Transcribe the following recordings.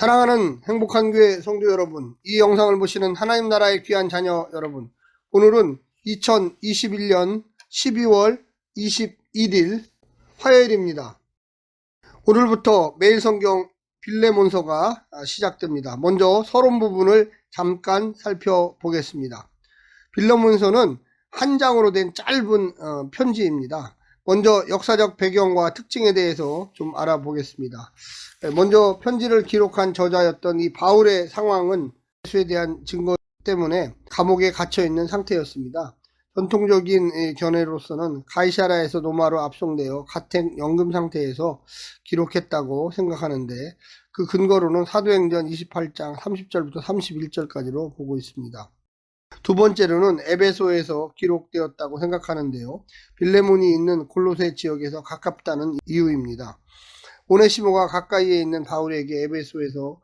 사랑하는 행복한 교회 성도 여러분, 이 영상을 보시는 하나님 나라의 귀한 자녀 여러분, 오늘은 2021년 12월 21일 화요일입니다. 오늘부터 매일 성경 빌레몬서가 시작됩니다. 먼저 서론 부분을 잠깐 살펴보겠습니다. 빌레몬서는 한 장으로 된 짧은 편지입니다. 먼저 역사적 배경과 특징에 대해서 좀 알아보겠습니다. 먼저 편지를 기록한 저자였던 이 바울의 상황은 예수에 대한 증거 때문에 감옥에 갇혀 있는 상태였습니다. 전통적인 견해로서는 가이사라에서 로마로 압송되어 가택 연금 상태에서 기록했다고 생각하는데, 그 근거로는 사도행전 28장 30절부터 31절까지로 보고 있습니다. 두 번째로는 에베소에서 기록되었다고 생각하는데요. 빌레몬이 있는 골로새 지역에서 가깝다는 이유입니다. 오네시모가 가까이에 있는 바울에게 에베소에서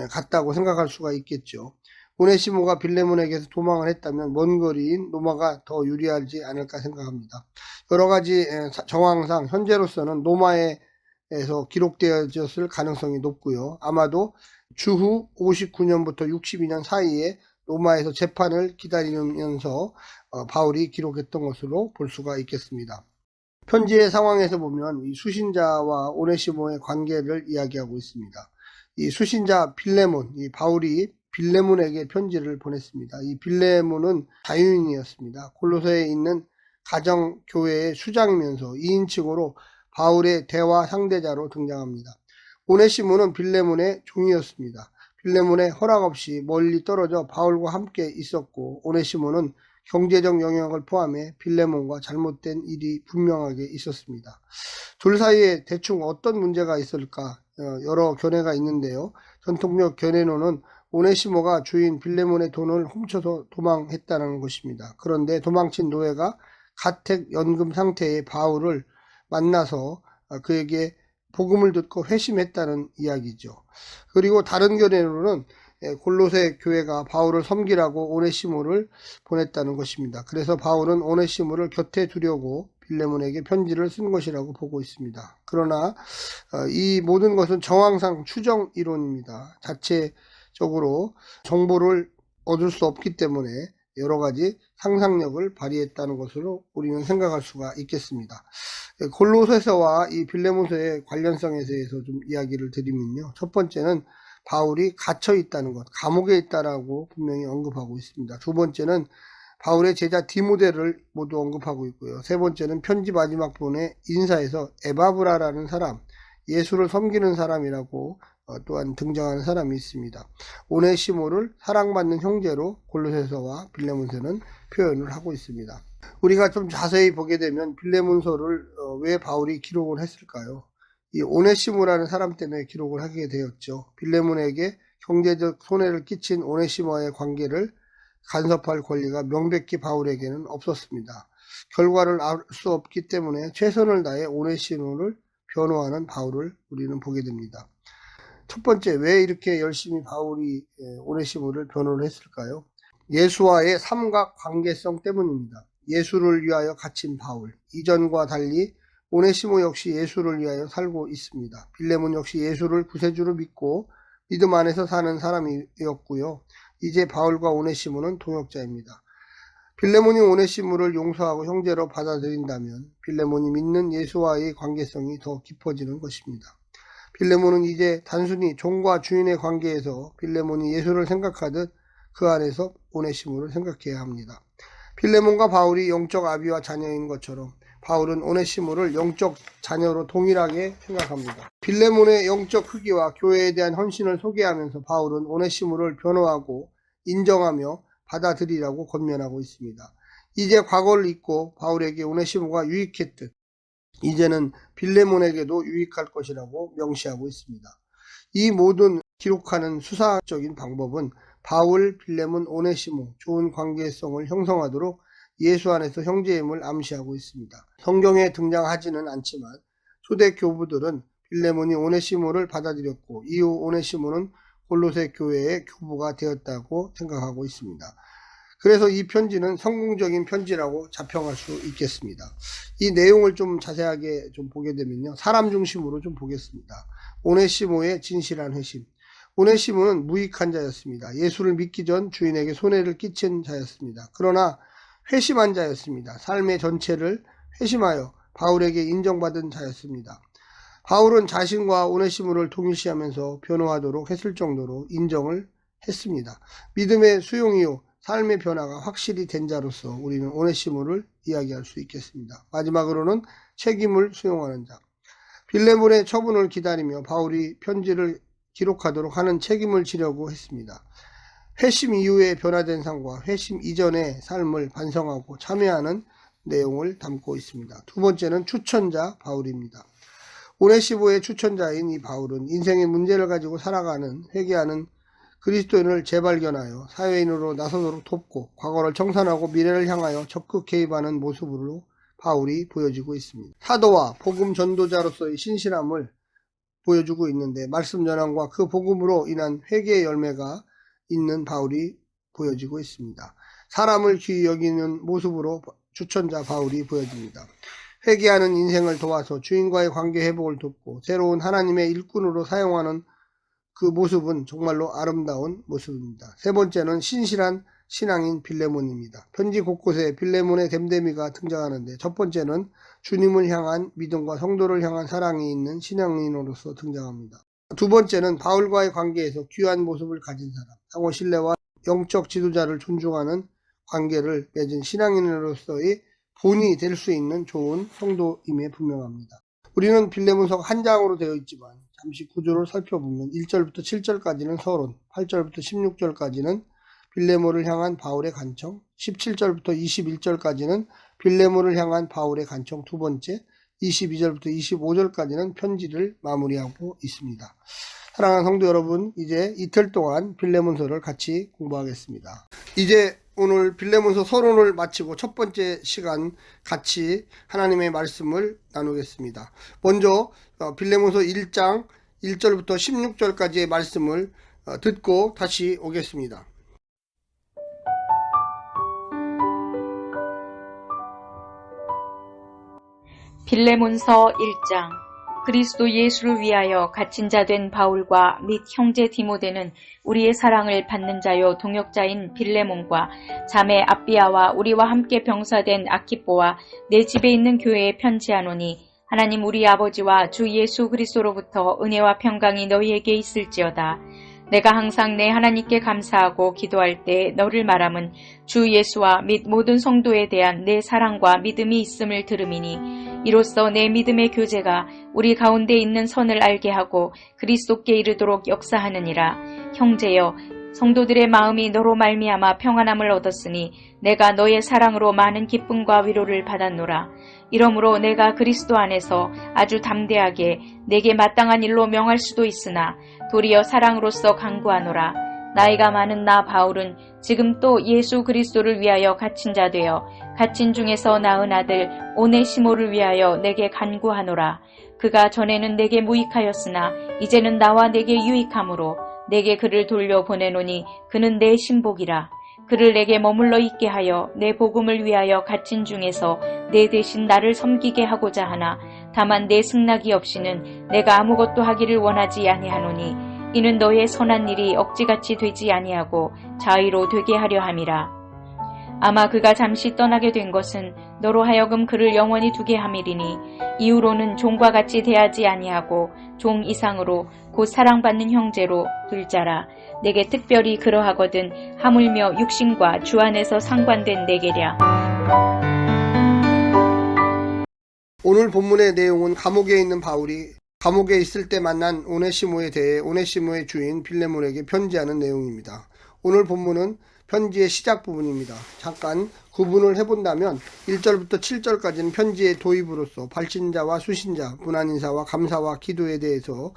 갔다고 생각할 수가 있겠죠. 오네시모가 빌레몬에게서 도망을 했다면 먼 거리인 로마가 더 유리하지 않을까 생각합니다. 여러 가지 정황상 현재로서는 로마에서 기록되어졌을 가능성이 높고요. 아마도 주후 59년부터 62년 사이에 로마에서 재판을 기다리면서 바울이 기록했던 것으로 볼 수가 있겠습니다. 편지의 상황에서 보면 이 수신자와 오네시모의 관계를 이야기하고 있습니다. 이 수신자 빌레몬, 이 바울이 빌레몬에게 편지를 보냈습니다. 이 빌레몬은 자유인이었습니다. 골로새에 있는 가정교회의 수장이면서 2인칭으로 바울의 대화 상대자로 등장합니다. 오네시모는 빌레몬의 종이었습니다. 빌레몬의 허락 없이 멀리 떨어져 바울과 함께 있었고, 오네시모는 경제적 영역을 포함해 빌레몬과 잘못된 일이 분명하게 있었습니다. 둘 사이에 대충 어떤 문제가 있을까 여러 견해가 있는데요. 전통적 견해로는 오네시모가 주인 빌레몬의 돈을 훔쳐서 도망했다는 것입니다. 그런데 도망친 노예가 가택 연금 상태의 바울을 만나서 그에게 복음을 듣고 회심했다는 이야기죠. 그리고 다른 견해로는 골로새 교회가 바울을 섬기라고 오네시모를 보냈다는 것입니다. 그래서 바울은 오네시모를 곁에 두려고 빌레몬에게 편지를 쓴 것이라고 보고 있습니다. 그러나 이 모든 것은 정황상 추정 이론입니다. 자체적으로 정보를 얻을 수 없기 때문에 여러 가지 상상력을 발휘했다는 것으로 우리는 생각할 수가 있겠습니다. 골로새서와 이 빌레몬서의 관련성에 대해서 좀 이야기를 드리면요. 첫 번째는 바울이 갇혀 있다는 것, 감옥에 있다라고 분명히 언급하고 있습니다. 두 번째는 바울의 제자 디모데를 모두 언급하고 있고요. 세 번째는 편지 마지막 부분에 인사에서 에바브라라는 사람, 예수를 섬기는 사람이라고 또한 등장하는 사람이 있습니다. 오네시모를 사랑받는 형제로 골로새서와 빌레몬서는 표현을 하고 있습니다. 우리가 좀 자세히 보게 되면 빌레몬서를 왜 바울이 기록을 했을까요? 이 오네시모라는 사람 때문에 기록을 하게 되었죠. 빌레몬에게 경제적 손해를 끼친 오네시모와의 관계를 간섭할 권리가 명백히 바울에게는 없었습니다. 결과를 알 수 없기 때문에 최선을 다해 오네시모를 변호하는 바울을 우리는 보게 됩니다. 첫 번째, 왜 이렇게 열심히 바울이 오네시모를 변호를 했을까요? 예수와의 삼각 관계성 때문입니다. 예수를 위하여 갇힌 바울, 이전과 달리 오네시모 역시 예수를 위하여 살고 있습니다. 빌레몬 역시 예수를 구세주로 믿고 믿음 안에서 사는 사람이었고요. 이제 바울과 오네시모는 동역자입니다. 빌레몬이 오네시모를 용서하고 형제로 받아들인다면 빌레몬이 믿는 예수와의 관계성이 더 깊어지는 것입니다. 빌레몬은 이제 단순히 종과 주인의 관계에서 빌레몬이 예수를 생각하듯 그 안에서 오네시모를 생각해야 합니다. 빌레몬과 바울이 영적 아비와 자녀인 것처럼 바울은 오네시모를 영적 자녀로 동일하게 생각합니다. 빌레몬의 영적 크기와 교회에 대한 헌신을 소개하면서 바울은 오네시모를 변호하고 인정하며 받아들이라고 권면하고 있습니다. 이제 과거를 잊고 바울에게 오네시모가 유익했듯 이제는 빌레몬에게도 유익할 것이라고 명시하고 있습니다. 이 모든 기록하는 수사적인 방법은 바울, 빌레몬, 오네시모 좋은 관계성을 형성하도록 예수 안에서 형제임을 암시하고 있습니다. 성경에 등장하지는 않지만 초대 교부들은 빌레몬이 오네시모를 받아들였고 이후 오네시모는 골로새 교회의 교부가 되었다고 생각하고 있습니다. 그래서 이 편지는 성공적인 편지라고 자평할 수 있겠습니다. 이 내용을 좀 자세하게 좀 보게 되면요. 사람 중심으로 좀 보겠습니다. 오네시모의 진실한 회심. 오네시모는 무익한 자였습니다. 예수를 믿기 전 주인에게 손해를 끼친 자였습니다. 그러나 회심한 자였습니다. 삶의 전체를 회심하여 바울에게 인정받은 자였습니다. 바울은 자신과 오네시모를 동일시하면서 변호하도록 했을 정도로 인정을 했습니다. 믿음의 수용이요 삶의 변화가 확실히 된 자로서 우리는 오네시모를 이야기할 수 있겠습니다. 마지막으로는 책임을 수용하는 자. 빌레몬의 처분을 기다리며 바울이 편지를 기록하도록 하는 책임을 지려고 했습니다. 회심 이후에 변화된 삶과 회심 이전의 삶을 반성하고 참여하는 내용을 담고 있습니다. 두 번째는 추천자 바울입니다. 오네시모의 추천자인 이 바울은 인생의 문제를 가지고 살아가는 회개하는 그리스도인을 재발견하여 사회인으로 나서도록 돕고 과거를 청산하고 미래를 향하여 적극 개입하는 모습으로 바울이 보여지고 있습니다. 사도와 복음 전도자로서의 신실함을 보여주고 있는데 말씀 전환과 그 복음으로 인한 회개의 열매가 있는 바울이 보여지고 있습니다. 사람을 귀히 여기는 모습으로 추천자 바울이 보여집니다. 회개하는 인생을 도와서 주인과의 관계 회복을 돕고 새로운 하나님의 일꾼으로 사용하는 그 모습은 정말로 아름다운 모습입니다. 세 번째는 신실한 신앙인 빌레몬입니다. 편지 곳곳에 빌레몬의 댐댐이가 등장하는데 첫 번째는 주님을 향한 믿음과 성도를 향한 사랑이 있는 신앙인으로서 등장합니다. 두 번째는 바울과의 관계에서 귀한 모습을 가진 사람, 상호 신뢰와 영적 지도자를 존중하는 관계를 맺은 신앙인으로서의 본이 될 수 있는 좋은 성도임에 분명합니다. 우리는 빌레몬서 한 장으로 되어 있지만 잠시 구조를 살펴보면 1절부터 7절까지는 서론, 8절부터 16절까지는 빌레몬을 향한 바울의 간청, 17절부터 21절까지는 빌레몬을 향한 바울의 간청 두 번째, 22절부터 25절까지는 편지를 마무리하고 있습니다. 사랑하는 성도 여러분, 이제 이틀 동안 빌레몬서를 같이 공부하겠습니다. 이제 오늘 빌레몬서 서론을 마치고 첫 번째 시간 같이 하나님의 말씀을 나누겠습니다. 먼저 빌레몬서 1장 1절부터 16절까지의 말씀을 듣고 다시 오겠습니다. 빌레몬서 1장. 그리스도 예수를 위하여 갇힌 자 된 바울과 및 형제 디모데는 우리의 사랑을 받는 자요 동역자인 빌레몬과 자매 아비아와 우리와 함께 병사된 아키뽀와 내 집에 있는 교회에 편지하노니 하나님 우리 아버지와 주 예수 그리스도로부터 은혜와 평강이 너희에게 있을지어다. 내가 항상 내 하나님께 감사하고 기도할 때 너를 말함은 주 예수와 및 모든 성도에 대한 내 사랑과 믿음이 있음을 들음이니 이로써 내 믿음의 교제가 우리 가운데 있는 선을 알게 하고 그리스도께 이르도록 역사하느니라. 형제여, 성도들의 마음이 너로 말미암아 평안함을 얻었으니 내가 너의 사랑으로 많은 기쁨과 위로를 받았노라. 이러므로 내가 그리스도 안에서 아주 담대하게 내게 마땅한 일로 명할 수도 있으나 도리어 사랑으로서 간구하노라. 나이가 많은 나 바울은 지금 또 예수 그리스도를 위하여 갇힌 자 되어 갇힌 중에서 낳은 아들 오네시모를 위하여 내게 간구하노라. 그가 전에는 내게 무익하였으나 이제는 나와 내게 유익함으로 내게 그를 돌려보내노니 그는 내 신복이라. 그를 내게 머물러 있게 하여 내 복음을 위하여 갇힌 중에서 내 대신 나를 섬기게 하고자 하나 다만 내 승낙이 없이는 내가 아무것도 하기를 원하지 아니하노니 이는 너의 선한 일이 억지같이 되지 아니하고 자의로 되게 하려 함이라. 아마 그가 잠시 떠나게 된 것은 너로 하여금 그를 영원히 두게 함이리니 이후로는 종과 같이 대하지 아니하고 종 이상으로 곧 사랑받는 형제로 둘 자라. 내게 특별히 그러하거든 하물며 육신과 주 안에서 상관된 내게랴. 오늘 본문의 내용은 감옥에 있는 바울이 감옥에 있을 때 만난 오네시모에 대해 오네시모의 주인 빌레몬에게 편지하는 내용입니다. 오늘 본문은 편지의 시작 부분입니다. 잠깐 구분을 해본다면 1절부터 7절까지는 편지의 도입으로서 발신자와 수신자, 문안인사와 감사와 기도에 대해서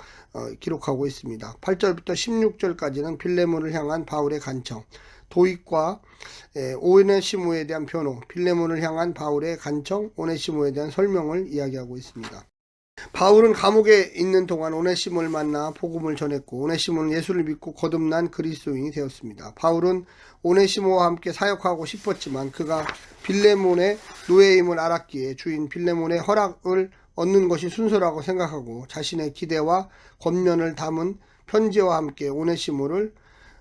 기록하고 있습니다. 8절부터 16절까지는 빌레몬을 향한 바울의 간청, 도입과 오네시모에 대한 변호, 빌레몬을 향한 바울의 간청, 오네시모에 대한 설명을 이야기하고 있습니다. 바울은 감옥에 있는 동안 오네시모를 만나 복음을 전했고 오네시모는 예수를 믿고 거듭난 그리스도인이 되었습니다. 바울은 오네시모와 함께 사역하고 싶었지만 그가 빌레몬의 노예임을 알았기에 주인 빌레몬의 허락을 얻는 것이 순서라고 생각하고 자신의 기대와 권면을 담은 편지와 함께 오네시모를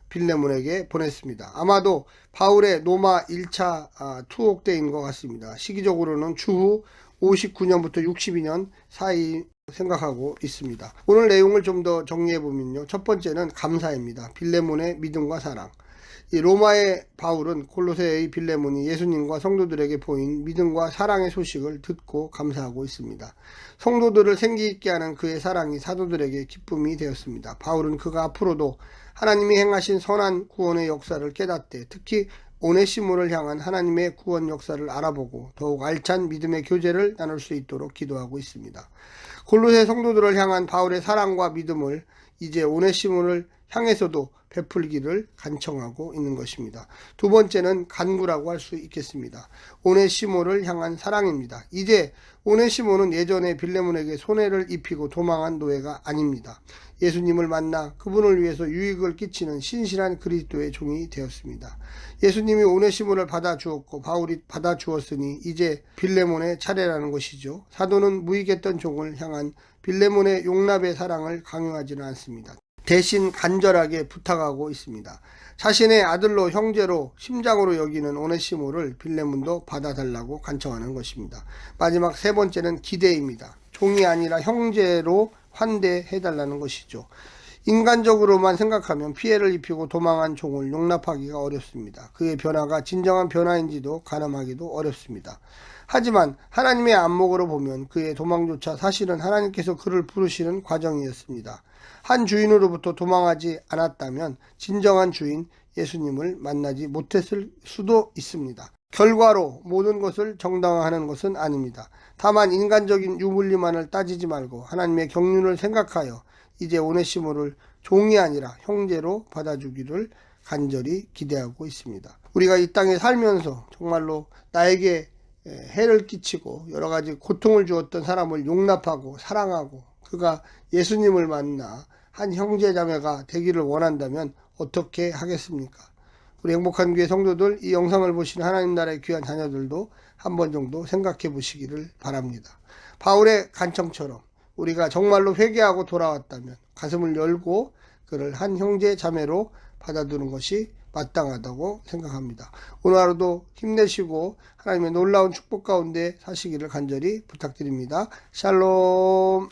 빌레몬에게 보냈습니다. 아마도 바울의 로마 1차 투옥대인 것 같습니다. 시기적으로는 추후 59년부터 62년 사이 생각하고 있습니다. 오늘 내용을 좀 더 정리해 보면요. 첫 번째는 감사입니다. 빌레몬의 믿음과 사랑. 이 로마의 바울은 골로새의 빌레몬이 예수님과 성도들에게 보인 믿음과 사랑의 소식을 듣고 감사하고 있습니다. 성도들을 생기 있게 하는 그의 사랑이 사도들에게 기쁨이 되었습니다. 바울은 그가 앞으로도 하나님이 행하신 선한 구원의 역사를 깨닫되 특히 오네시모를 향한 하나님의 구원 역사를 알아보고 더욱 알찬 믿음의 교제를 나눌 수 있도록 기도하고 있습니다. 골로새 성도들을 향한 바울의 사랑과 믿음을 이제 오네시모를 향해서도 베풀기를 간청하고 있는 것입니다. 두 번째는 간구라고 할 수 있겠습니다. 오네시모를 향한 사랑입니다. 이제 오네시모는 예전에 빌레몬에게 손해를 입히고 도망한 노예가 아닙니다. 예수님을 만나 그분을 위해서 유익을 끼치는 신실한 그리스도의 종이 되었습니다. 예수님이 오네시모를 받아주었고 바울이 받아주었으니 이제 빌레몬의 차례라는 것이죠. 사도는 무익했던 종을 향한 빌레몬의 용납의 사랑을 강요하지는 않습니다. 대신 간절하게 부탁하고 있습니다. 자신의 아들로 형제로 심장으로 여기는 오네시모를 빌레몬도 받아달라고 간청하는 것입니다. 마지막 세 번째는 기대입니다. 종이 아니라 형제로 환대해달라는 것이죠. 인간적으로만 생각하면 피해를 입히고 도망한 종을 용납하기가 어렵습니다. 그의 변화가 진정한 변화인지도 가늠하기도 어렵습니다. 하지만 하나님의 안목으로 보면 그의 도망조차 사실은 하나님께서 그를 부르시는 과정이었습니다. 한 주인으로부터 도망하지 않았다면 진정한 주인 예수님을 만나지 못했을 수도 있습니다. 결과로 모든 것을 정당화하는 것은 아닙니다. 다만 인간적인 유불리만을 따지지 말고 하나님의 경륜을 생각하여 이제 오네시모를 종이 아니라 형제로 받아주기를 간절히 기대하고 있습니다. 우리가 이 땅에 살면서 정말로 나에게 해를 끼치고 여러 가지 고통을 주었던 사람을 용납하고 사랑하고 그가 예수님을 만나 한 형제자매가 되기를 원한다면 어떻게 하겠습니까? 우리 행복한 교회 성도들, 이 영상을 보시는 하나님 나라의 귀한 자녀들도 한 번 정도 생각해 보시기를 바랍니다. 바울의 간청처럼 우리가 정말로 회개하고 돌아왔다면 가슴을 열고 그를 한 형제 자매로 받아두는 것이 마땅하다고 생각합니다. 오늘 하루도 힘내시고 하나님의 놀라운 축복 가운데 사시기를 간절히 부탁드립니다. 샬롬.